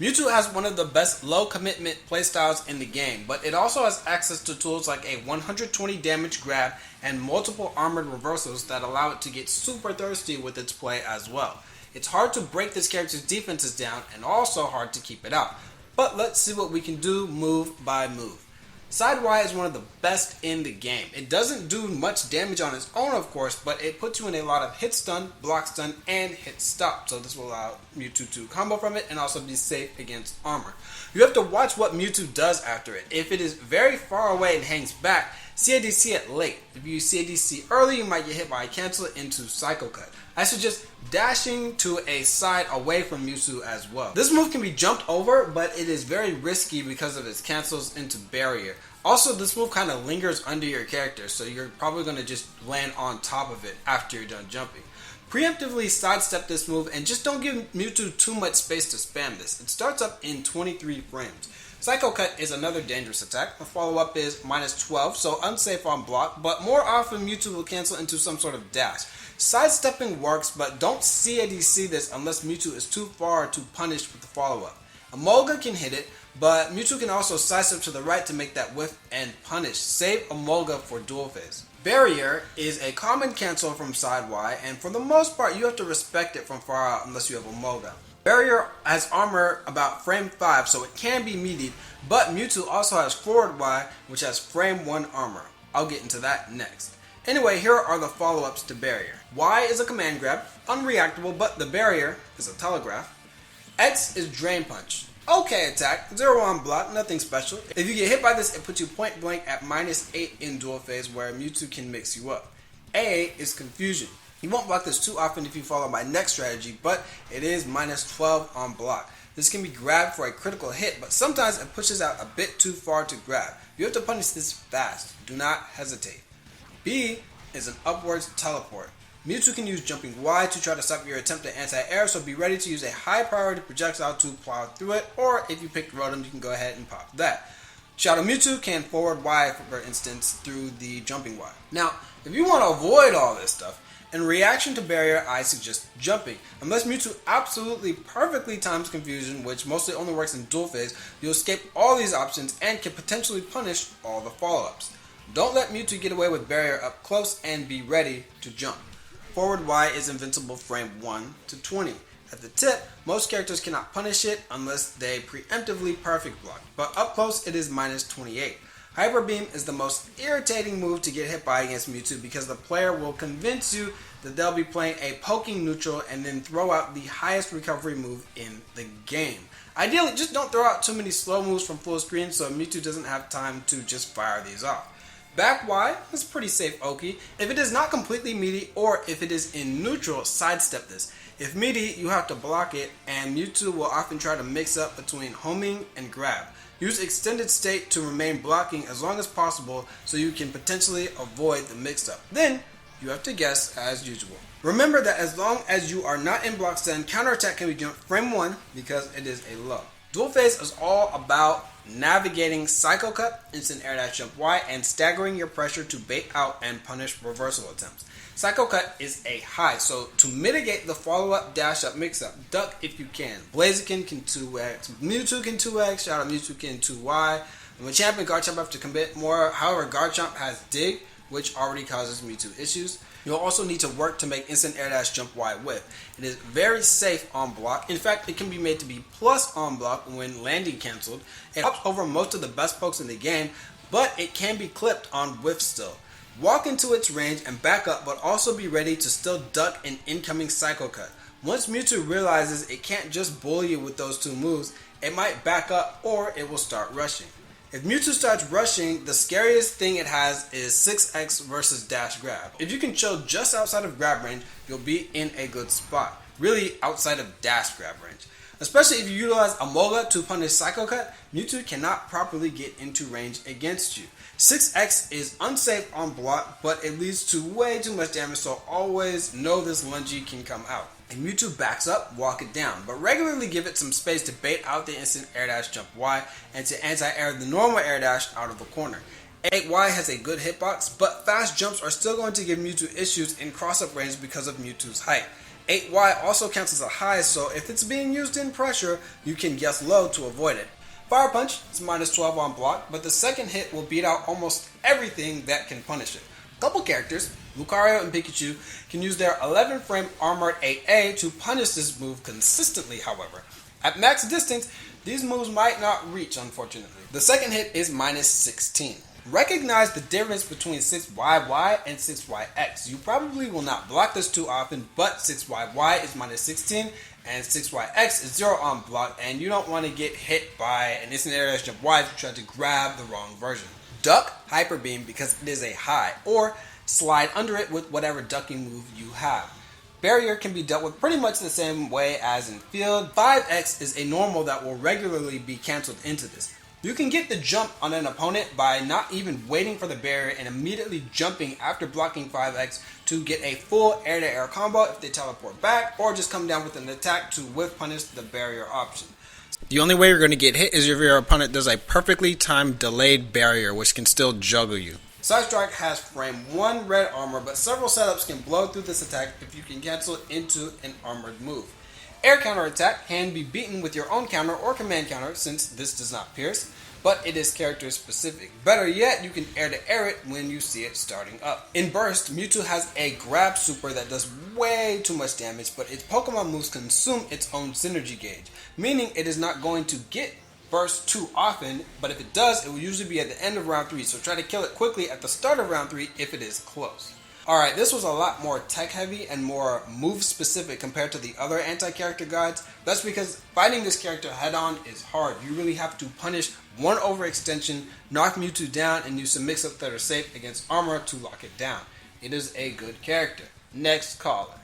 Mewtwo has one of the best low commitment playstyles in the game, but it also has access to tools like a 120 damage grab and multiple armored reversals that allow it to get super thirsty with its play as well. It's hard to break this character's defenses down and also hard to keep it out, but let's see what we can do move by move. Side Y is one of the best in the game. It doesn't do much damage on its own, of course, but it puts you in a lot of hit stun, block stun, and hit stop. So this will allow Mewtwo to combo from it and also be safe against armor. You have to watch what Mewtwo does after it. If it is very far away and hangs back, CADC it late. If you CADC early, you might get hit by a cancel into Psycho Cut. I suggest dashing to a side away from Mewtwo as well. This move can be jumped over, but it is very risky because of its cancels into barrier. Also, this move kind of lingers under your character, so you're probably going to just land on top of it after you're done jumping. Preemptively sidestep this move and just don't give Mewtwo too much space to spam this. It starts up in 23 frames. Psycho Cut is another dangerous attack. The follow-up is minus 12, so unsafe on block, but more often Mewtwo will cancel into some sort of dash. Sidestepping works, but don't CADC this unless Mewtwo is too far to punish with the follow-up. Emolga can hit it, but Mewtwo can also sidestep to the right to make that whiff and punish. Save Emolga for dual phase. Barrier is a common cancel from side Y, and for the most part you have to respect it from far out unless you have Emolga. Barrier has armor about frame 5, so it can be meatied, but Mewtwo also has forward Y, which has frame 1 armor. I'll get into that next. Anyway, here are the follow-ups to Barrier. Y is a command grab, unreactable, but the Barrier is a telegraph. X is Drain Punch. Okay attack, 0 on block, nothing special. If you get hit by this, it puts you point blank at minus 8 in dual phase where Mewtwo can mix you up. A is Confusion. You won't block this too often if you follow my next strategy, but it is minus 12 on block. This can be grabbed for a critical hit, but sometimes it pushes out a bit too far to grab. You have to punish this fast. Do not hesitate. B is an upwards teleport. Mewtwo can use jumping Y to try to stop your attempt at anti-air, so be ready to use a high priority projectile to plow through it, or if you picked Rotom, you can go ahead and pop that. Shadow Mewtwo can forward Y, for instance, through the jumping Y. Now, if you want to avoid all this stuff, in reaction to Barrier, I suggest jumping. Unless Mewtwo absolutely perfectly times Confusion, which mostly only works in dual phase, you'll escape all these options and can potentially punish all the follow-ups. Don't let Mewtwo get away with Barrier up close and be ready to jump. Forward Y is invincible frame 1 to 20. At the tip, most characters cannot punish it unless they preemptively perfect block, but up close it is minus 28. Hyper Beam is the most irritating move to get hit by against Mewtwo because the player will convince you that they'll be playing a poking neutral and then throw out the highest recovery move in the game. Ideally, just don't throw out too many slow moves from full screen so Mewtwo doesn't have time to just fire these off. Back Y is pretty safe Oki. If it is not completely meaty or if it is in neutral, sidestep this. If meaty, you have to block it, and Mewtwo will often try to mix up between homing and grab. Use extended state to remain blocking as long as possible so you can potentially avoid the mix-up. Then, you have to guess as usual. Remember that as long as you are not in block stun, counterattack can be jumped frame 1 because it is a low. Dual phase is all about navigating Psycho Cut, instant air dash jump Y, and staggering your pressure to bait out and punish reversal attempts. Psycho Cut is a high, so to mitigate the follow-up dash up mix-up, duck if you can. Blaziken can 2x, Mewtwo can 2x, Shadow Mewtwo can 2y. Machamp and Garchomp have to commit more, however Garchomp has Dig, which already causes Mewtwo issues. You'll also need to work to make instant air dash jump Y whip. It is very safe on block. In fact, it can be made to be plus on block when landing cancelled. It hops over most of the best pokes in the game, but it can be clipped on whiff still. Walk into its range and back up, but also be ready to still duck an incoming Psycho Cut. Once Mewtwo realizes it can't just bully you with those two moves, it might back up or it will start rushing. If Mewtwo starts rushing, the scariest thing it has is 6x versus dash grab. If you can chill just outside of grab range, you'll be in a good spot. Really outside of dash grab range. Especially if you utilize Emolga to punish Psycho Cut, Mewtwo cannot properly get into range against you. 6x is unsafe on block, but it leads to way too much damage, so always know this lungy can come out. If Mewtwo backs up, walk it down, but regularly give it some space to bait out the instant air dash jump Y and to anti-air the normal air dash out of the corner. 8Y has a good hitbox, but fast jumps are still going to give Mewtwo issues in cross-up range because of Mewtwo's height. 8Y also counts as a high, so if it's being used in pressure, you can guess low to avoid it. Fire Punch is minus 12 on block, but the second hit will beat out almost everything that can punish it. A couple characters, Lucario and Pikachu, can use their 11 frame armored AA to punish this move consistently, however. At max distance, these moves might not reach, unfortunately. The second hit is minus 16. Recognize the difference between 6YY and 6YX. You probably will not block this too often, but 6YY is minus 16 and 6YX is 0 on block, and you don't want to get hit by an instant air dash jump Y if you try to grab the wrong version. Duck Hyper Beam because it is a high, or slide under it with whatever ducking move you have. Barrier can be dealt with pretty much the same way as in field. 5X is a normal that will regularly be cancelled into this. You can get the jump on an opponent by not even waiting for the barrier and immediately jumping after blocking 5X to get a full air-to-air combo if they teleport back, or just come down with an attack to whiff punish the barrier option. The only way you're going to get hit is if your opponent does a perfectly timed delayed barrier, which can still juggle you. Side Strike has frame 1 red armor, but several setups can blow through this attack if you can cancel it into an armored move. Air counter attack can be beaten with your own counter or command counter since this does not pierce, but it is character specific. Better yet, you can air to air it when you see it starting up. In Burst, Mewtwo has a grab super that does way too much damage, but its Pokemon moves consume its own synergy gauge, meaning it is not going to get burst too often, but if it does, it will usually be at the end of round 3, so try to kill it quickly at the start of round 3 if it is close. Alright, this was a lot more tech heavy and more move specific compared to the other anti-character guides. That's because fighting this character head on is hard. You really have to punish one overextension, knock Mewtwo down, and use some mix-ups that are safe against armor to lock it down. It is a good character. Next caller.